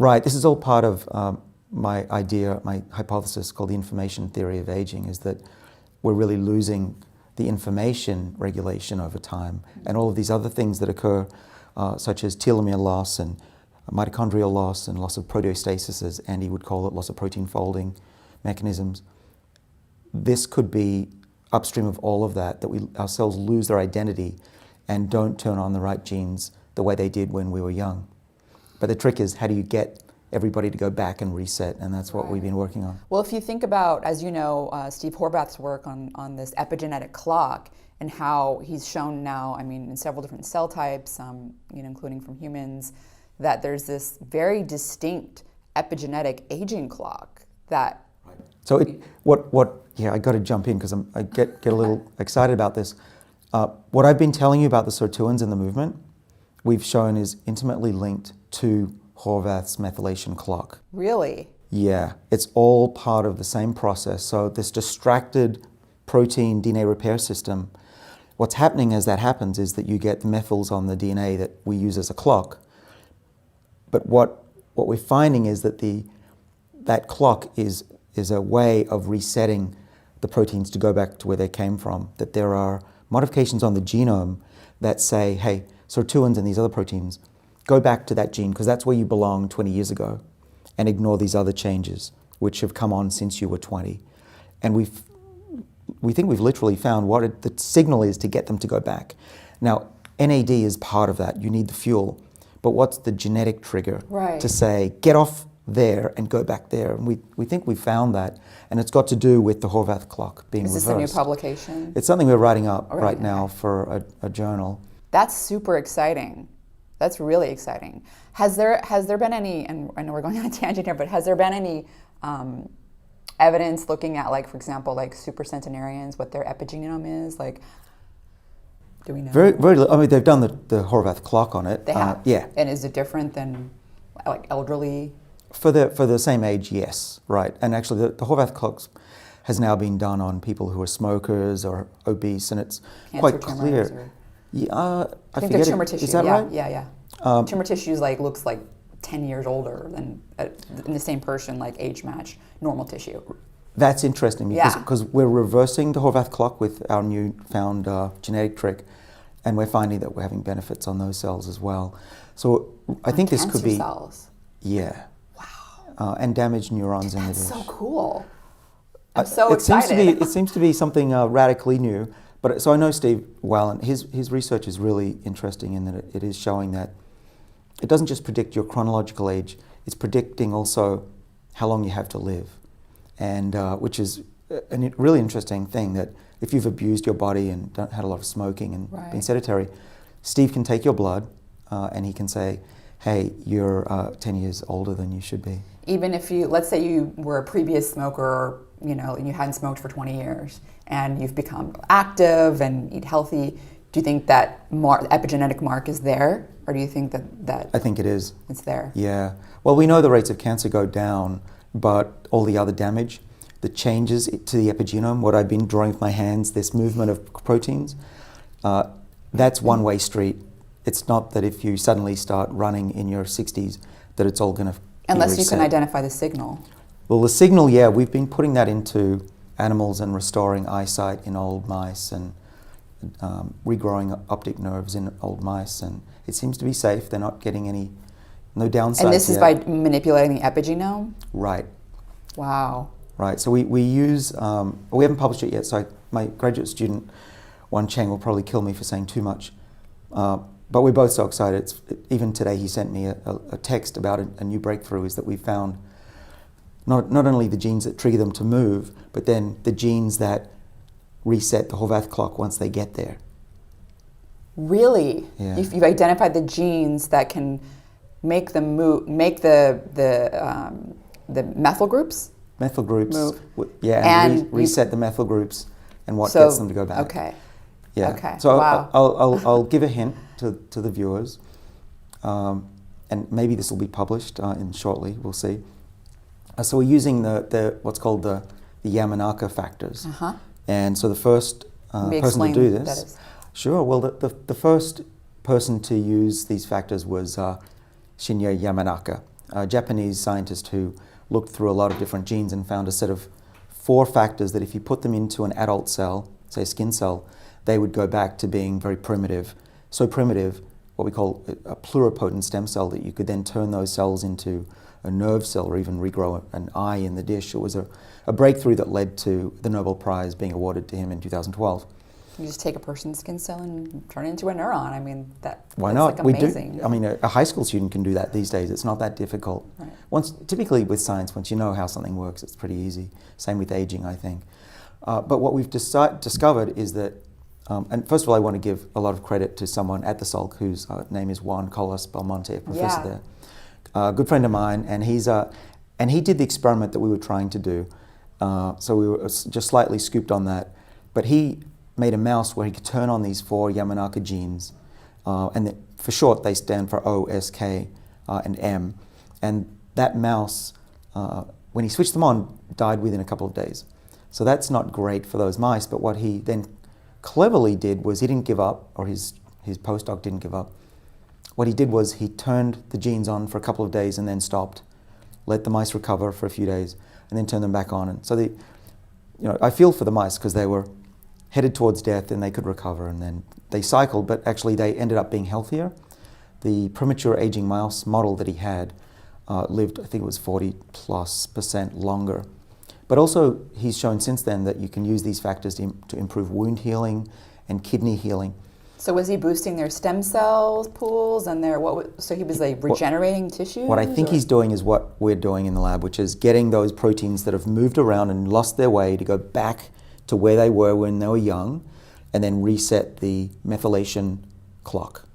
Right. This is all part of my hypothesis called the information theory of aging, is that we're really losing the information regulation over time, and all of these other things that occur, such as telomere loss and mitochondrial loss and loss of proteostasis, as Andy would call it, loss of protein folding mechanisms. This could be upstream of all of that our cells lose their identity and don't turn on the right genes the way they did when we were young. But the trick is, how do you get everybody to go back and reset? And that's what we've been working on. Well, if you think about, as you know, Steve Horvath's work on this epigenetic clock and how he's shown now, I mean, in several different cell types, including from humans, that there's this very distinct epigenetic aging clock that... So I got to jump in because I get a little excited about this. What I've been telling you about the sirtuins in the movement, we've shown is intimately linked to Horvath's methylation clock. Really? Yeah, it's all part of the same process. So this distracted protein DNA repair system, what's happening as that happens is that you get the methyls on the DNA that we use as a clock. But what we're finding is that that clock is a way of resetting the proteins to go back to where they came from, that there are modifications on the genome that say, hey, sirtuins and these other proteins, go back to that gene because that's where you belong 20 years ago, and ignore these other changes which have come on since you were 20. And we think we've literally found what the signal is to get them to go back. Now, NAD is part of that. You need the fuel. But what's the genetic trigger to say, get off there and go back there? And we think we found that, and it's got to do with the Horvath clock being reversed. Is this a new publication? It's something we're writing up right now for a journal. That's super exciting. That's really exciting. Has there been any, and I know we're going on a tangent here, but has there been any evidence looking at, like, for example, like supercentenarians, what their epigenome is? Like, do we know? Very, very little. I mean, they've done the Horvath clock on it. They have? Yeah. And is it different than, like, elderly? For the same age, yes, right. And actually, the Horvath clock has now been done on people who are smokers or obese, and it's quite clear. Yeah, I think they're tumor tissue. Is that right? Yeah. Tumor tissue looks like 10 years older than in the same person, like age match normal tissue. That's interesting because we're reversing the Horvath clock with our new found genetic trick, and we're finding that we're having benefits on those cells as well. So I think this could be cells. Yeah. Wow. And damaged neurons in the dish. That's so cool. I'm so excited. It seems to be something radically new. But so I know Steve well, and his research is really interesting in that it is showing that it doesn't just predict your chronological age; it's predicting also how long you have to live, and which is a really interesting thing. That if you've abused your body and had a lot of smoking and been sedentary, Steve can take your blood and he can say, "Hey, you're 10 years older than you should be." Even if let's say you were a previous smoker, and you hadn't smoked for 20 years, and you've become active and eat healthy, do you think that epigenetic mark is there, or do you think that I think it is. It's there. Yeah. Well, we know the rates of cancer go down, but all the other damage, the changes to the epigenome, what I've been drawing with my hands, this movement of proteins, that's one-way street. It's not that if you suddenly start running in your 60s that it's all going to unless you can identify the signal. Well, the signal, we've been putting that into animals and restoring eyesight in old mice and regrowing optic nerves in old mice, and it seems to be safe. They're not getting no downsides. And this is by manipulating the epigenome? Right. Wow. Right. So we use, we haven't published it yet, so my graduate student, Wan Cheng, will probably kill me for saying too much. But we're both so excited. Even today he sent me a text about a new breakthrough, is that we found not only the genes that trigger them to move, but then the genes that reset the Horvath clock once they get there. Really? Yeah. You've identified the genes that can make them move, make the methyl groups? Methyl groups move. And reset the methyl groups and what gets them to go back. Okay. Yeah. Okay. So wow. I'll give a hint to the viewers, and maybe this will be published in shortly. We'll see. So we're using the what's called the Yamanaka factors, and so the first person to do this. That is. Sure. Well, the first person to use these factors was Shinya Yamanaka, a Japanese scientist who looked through a lot of different genes and found a set of 4 factors that if you put them into an adult cell, say a skin cell, they would go back to being very primitive. So primitive, what we call a pluripotent stem cell, that you could then turn those cells into a nerve cell or even regrow an eye in the dish. It was a breakthrough that led to the Nobel Prize being awarded to him in 2012. You just take a person's skin cell and turn it into a neuron. I mean, why that's not? like amazing. We do. I mean, a high school student can do that these days. It's not that difficult. Right. Typically with science, once you know how something works, it's pretty easy. Same with aging, I think. But what we've discovered is that, and first of all, I want to give a lot of credit to someone at the Salk whose name is Juan Carlos Belmonte, a professor there. A good friend of mine, and he did the experiment that we were trying to do. So we were just slightly scooped on that. But he made a mouse where he could turn on these 4 Yamanaka genes, and for short they stand for O, S, K, and M. And that mouse, when he switched them on, died within a couple of days. So that's not great for those mice, but what he then cleverly did was he didn't give up, or his postdoc didn't give up. What he did was he turned the genes on for a couple of days and then stopped, let the mice recover for a few days, and then turned them back on. And so I feel for the mice because they were headed towards death and they could recover, and then they cycled, but actually they ended up being healthier. The premature aging mouse model that he had lived, I think it was 40+% longer. But also he's shown since then that you can use these factors to improve wound healing and kidney healing. So was he boosting their stem cell pools and so he was like regenerating tissues? What I think he's doing is what we're doing in the lab, which is getting those proteins that have moved around and lost their way to go back to where they were when they were young, and then reset the methylation clock.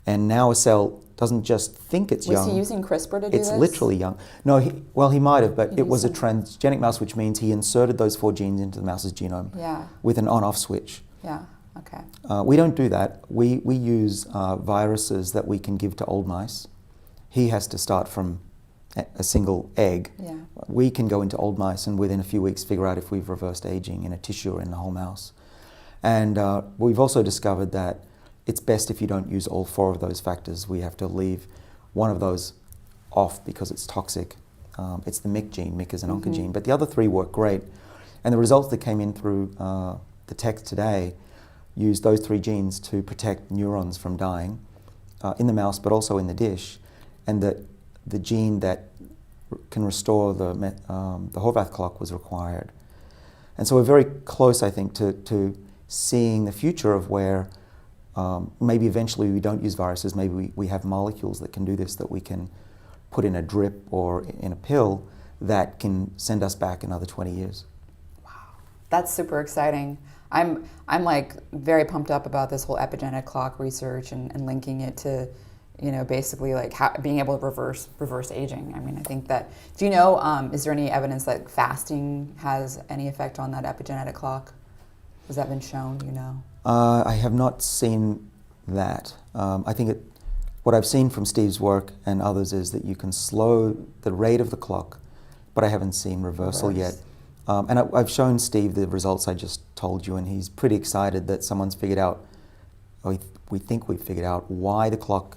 And now a cell doesn't just think it's young. Was he using CRISPR to do it's this? literally young. No, he might have, but it was a transgenic mouse, which means he inserted those 4 genes into the mouse's genome with an on-off switch. Yeah, okay. We don't do that. We use viruses that we can give to old mice. He has to start from a single egg. Yeah. We can go into old mice and within a few weeks figure out if we've reversed aging in a tissue or in the whole mouse. And we've also discovered that it's best if you don't use all 4 of those factors. We have to leave one of those off because it's toxic. It's the MYC gene. MYC is an oncogene, but the other 3 work great. And the results that came in through the text today use those 3 genes to protect neurons from dying in the mouse, but also in the dish. And the gene that can restore the Horvath clock was required. And so we're very close, I think, to seeing the future of where maybe eventually we don't use viruses, maybe we have molecules that can do this, that we can put in a drip or in a pill that can send us back another 20 years. Wow, that's super exciting. I'm like very pumped up about this whole epigenetic clock research and linking it to, basically like being able to reverse aging. I mean, I think that, do you know, is there any evidence that fasting has any effect on that epigenetic clock? Has that been shown, do you know? I have not seen that. I think what I've seen from Steve's work and others is that you can slow the rate of the clock, but I haven't seen reversal yet. And I've shown Steve the results I just told you, and he's pretty excited that someone's figured out, or we think we've figured out why the clock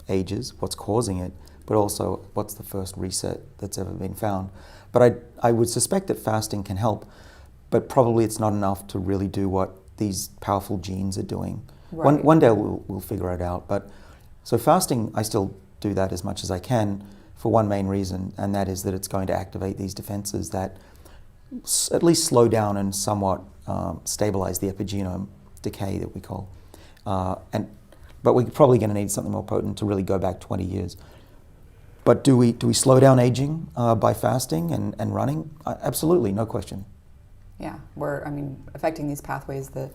ages, what's causing it, but also what's the first reset that's ever been found. But I would suspect that fasting can help, but probably it's not enough to really do what these powerful genes are doing. Right. One day we'll figure it out. But so fasting, I still do that as much as I can for one main reason, and that is that it's going to activate these defenses that at least slow down and somewhat stabilize the epigenome decay that we call. But we're probably going to need something more potent to really go back 20 years. But do we slow down aging by fasting and running? Absolutely, no question. Yeah, affecting these pathways, the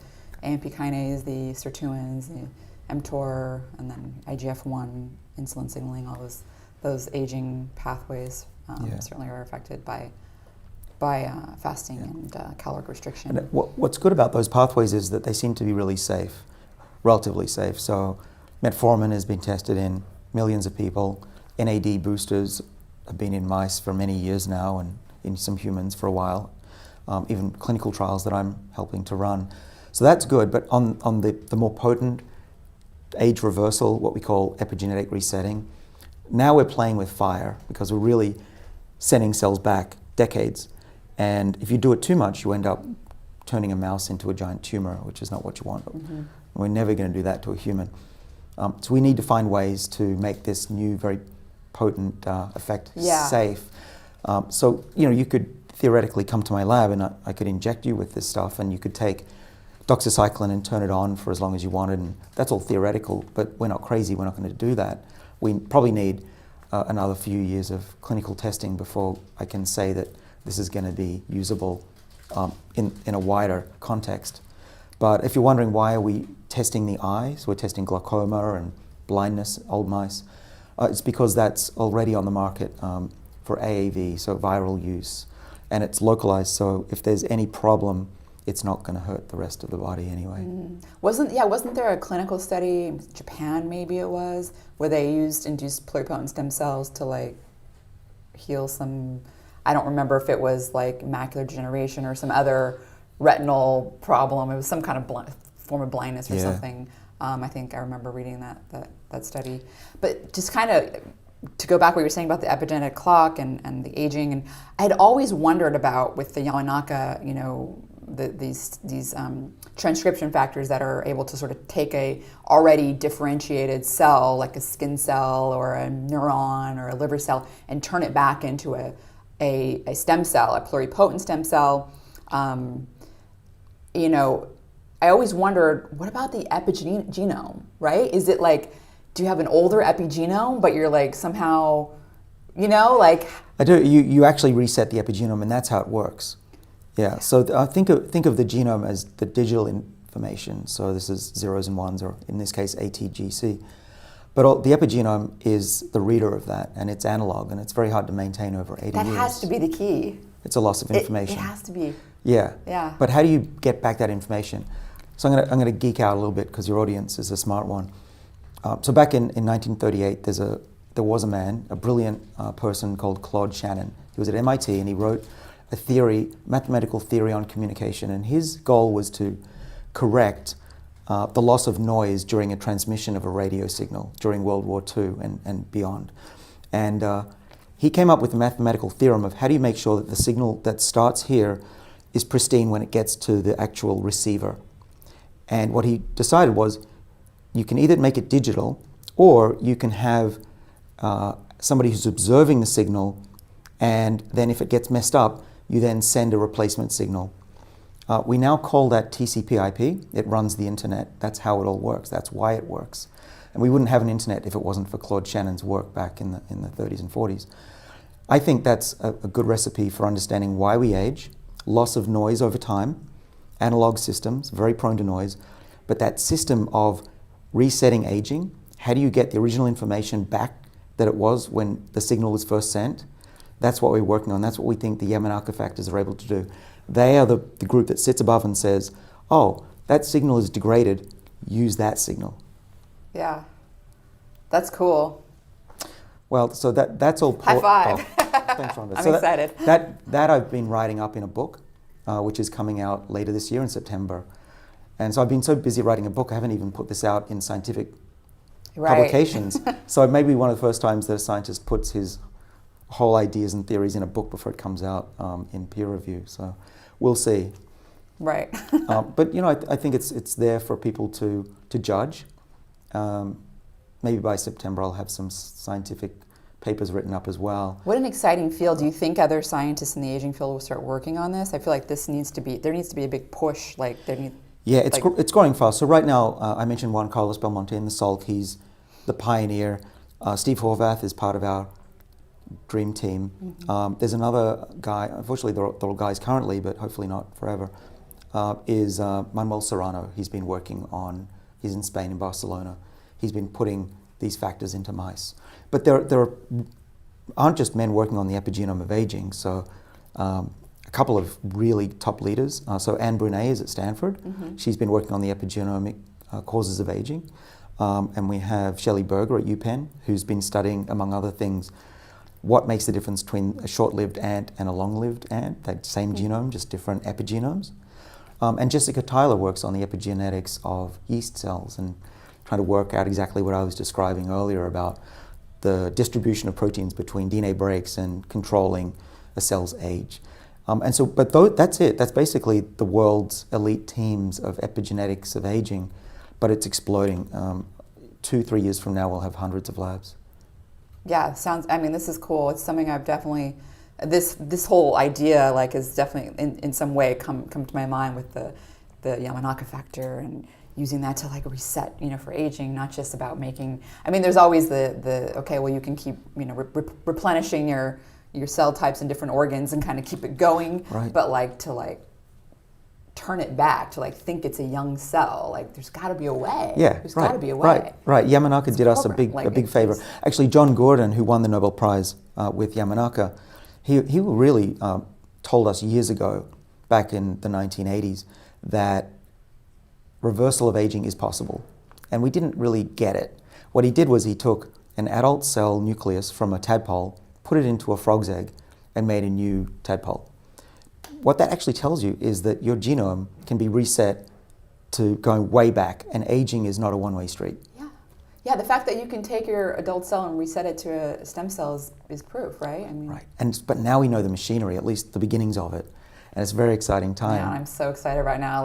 AMP kinase, the sirtuins, the mTOR, and then IGF-1, insulin signaling, all those aging pathways certainly are affected by fasting and caloric restriction. And what's good about those pathways is that they seem to be really safe, relatively safe. So metformin has been tested in millions of people. NAD boosters have been in mice for many years now and in some humans for a while. Even clinical trials that I'm helping to run. So that's good, but on the more potent age reversal, what we call epigenetic resetting, Now we're playing with fire because we're really sending cells back decades. And if you do it too much, you end up turning a mouse into a giant tumor, which is not what you want. Mm-hmm. We're never going to do that to a human. So we need to find ways to make this new, very potent effect safe. So, you could theoretically come to my lab and I could inject you with this stuff, and you could take doxycycline and turn it on for as long as you wanted, and that's all theoretical, but we're not crazy, we're not going to do that. We probably need another few years of clinical testing before I can say that this is going to be usable in a wider context. But if you're wondering why are we testing the eyes, we're testing glaucoma and blindness, old mice, it's because that's already on the market for AAV, so viral use, and it's localized, so if there's any problem, it's not going to hurt the rest of the body anyway. Wasn't there a clinical study in Japan, maybe it was, where they used induced pluripotent stem cells to heal some, I don't remember if it was macular degeneration or some other retinal problem. It was some kind of form of blindness or something. I think I remember reading that study. But just kind of to go back what you were saying about the epigenetic clock and the aging, and I had always wondered about with the Yamanaka, these transcription factors that are able to sort of take a already differentiated cell, like a skin cell or a neuron or a liver cell, and turn it back into a stem cell, a pluripotent stem cell. I always wondered, what about the epigenome, right? Is it do you have an older epigenome, but you're somehow, I do. You actually reset the epigenome, and that's how it works. Yeah. So think of the genome as the digital information. So this is zeros and ones, or in this case, ATGC. But the epigenome is the reader of that, and it's analog, and it's very hard to maintain over 80 years. That has to be the key. It's a loss of information. It has to be. Yeah. Yeah. But how do you get back that information? So I'm going to geek out a little bit because your audience is a smart one. So back in 1938, there was a man, a brilliant person called Claude Shannon. He was at MIT, and he wrote a mathematical theory on communication, and his goal was to correct the loss of noise during a transmission of a radio signal during World War II and beyond. And he came up with a mathematical theorem of how do you make sure that the signal that starts here is pristine when it gets to the actual receiver. And what he decided was you can either make it digital, or you can have somebody who's observing the signal, and then if it gets messed up, you then send a replacement signal. We now call that TCP/IP. It runs the internet. That's how it all works. That's why it works. And we wouldn't have an internet if it wasn't for Claude Shannon's work back in the 30s and 40s. I think that's a good recipe for understanding why we age, loss of noise over time, analog systems, very prone to noise, but that system of resetting aging, how do you get the original information back that it was when the signal was first sent? That's what we're working on. That's what we think the Yamanaka factors are able to do. They are the group that sits above and says, oh, that signal is degraded, use that signal. Yeah, that's cool. Well, so that's all. High five. Thanks, Rhonda. I'm excited. That I've been writing up in a book, which is coming out later this year in September. And so I've been so busy writing a book, I haven't even put this out in scientific publications. So it may be one of the first times that a scientist puts his whole ideas and theories in a book before it comes out in peer review. So we'll see. Right. But I think it's there for people to judge. Maybe by September I'll have some scientific papers written up as well. What an exciting field. Do you think other scientists in the aging field will start working on this? I feel like there needs to be a big push. Yeah, it's growing fast. So right now, I mentioned Juan Carlos Belmonte in the Salk. He's the pioneer. Steve Horvath is part of our dream team. Mm-hmm. There's another guy, unfortunately they're all guys currently, but hopefully not forever, is Manuel Serrano. He's in Spain, in Barcelona. He's been putting these factors into mice. But there aren't just men working on the epigenome of aging. So a couple of really top leaders. So Anne Brunet is at Stanford. Mm-hmm. She's been working on the epigenomic causes of aging. And we have Shelley Berger at UPenn, who's been studying, among other things, what makes the difference between a short-lived ant and a long-lived ant, that same genome, just different epigenomes. And Jessica Tyler works on the epigenetics of yeast cells and trying to work out exactly what I was describing earlier about the distribution of proteins between DNA breaks and controlling a cell's age. That's it. That's basically the world's elite teams of epigenetics of aging, but it's exploding. 2-3 years from now, we'll have hundreds of labs. Yeah, this is cool. It's something I've definitely, this whole idea like is definitely in some way come to my mind with the Yamanaka factor and using that to like reset, for aging, not just about making, there's always okay, well you can keep, replenishing your cell types in different organs and kind of keep it going, right. But like to turn it back to think it's a young cell, there's got to be a way. Yeah, there's got to be a way. Right. Yamanaka did us a big favor. Actually, John Gurdon, who won the Nobel Prize with Yamanaka, he really told us years ago, back in the 1980s, that reversal of aging is possible, and we didn't really get it. What he did was he took an adult cell nucleus from a tadpole, put it into a frog's egg, and made a new tadpole. What that actually tells you is that your genome can be reset to going way back, and aging is not a one-way street. Yeah, the fact that you can take your adult cell and reset it to a stem cell is proof, right? Right. But now we know the machinery, at least the beginnings of it, and it's a very exciting time. Yeah, I'm so excited right now.